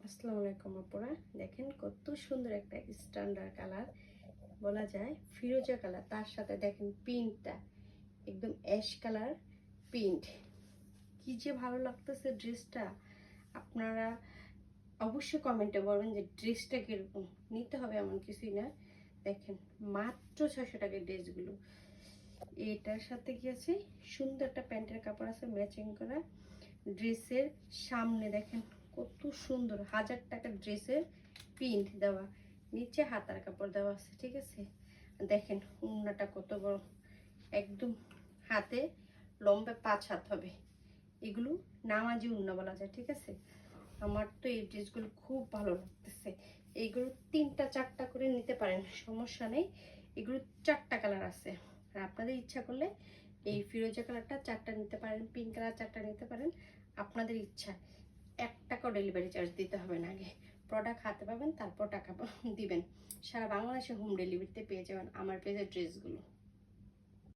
আসসালামু আলাইকুম আপুরা, দেখেন কত সুন্দর একটা স্ট্যান্ডার্ড কালার, বলা যায় ফিরোজা কালার। তার সাথে দেখেন প্রিন্টটা একদম অ্যাশ কালার প্রিন্ট। কি যে ভালো লাগতেছে ড্রেসটা। আপনারা অবশ্যই কমেন্টে বলবেন যে ড্রেসটা কিরকম। নিতে হবে এমন কিছুই না। দেখেন মাত্র 600 টাকার ড্রেসগুলো। এটার সাথে কি আছে, সুন্দর একটা প্যান্টের কাপড় আছে ম্যাচিং করা। ড্রেসের সামনে দেখেন কত সুন্দর 1000 টাকার ড্রেসের প্রিন্ট দেওয়া, নিচে হাতার কাপড় দেওয়া আছে, ঠিক আছে। দেখেন ওড়নাটা কত বড়, একদম হাতে লম্বা 5 হাত হবে। এগুলো নামাজি ওড়না বলা যায়, ঠিক আছে। আমার তো এই ড্রেসগুলো খুব ভালো লাগতেছে। এইগুলো 3টা 4টা করে নিতে পারেন, সমস্যা নেই। এগুলো 4টা কালার আছে, আর আপনাদের ইচ্ছা করলে এই ফিরোজা কালারটা 4টা নিতে পারেন, পিঙ্ক কালার 4টা নিতে পারেন, আপনাদের ইচ্ছা। 1 টাকাও ডেলিভারি চার্জ দিতে হবে না। আগে প্রোডাক্ট হাতে পাবেন, তারপর টাকা দিবেন। সারা বাংলাদেশে হোম ডেলিভারিতে পেয়ে যাবেন আমার পেজের ড্রেসগুলো।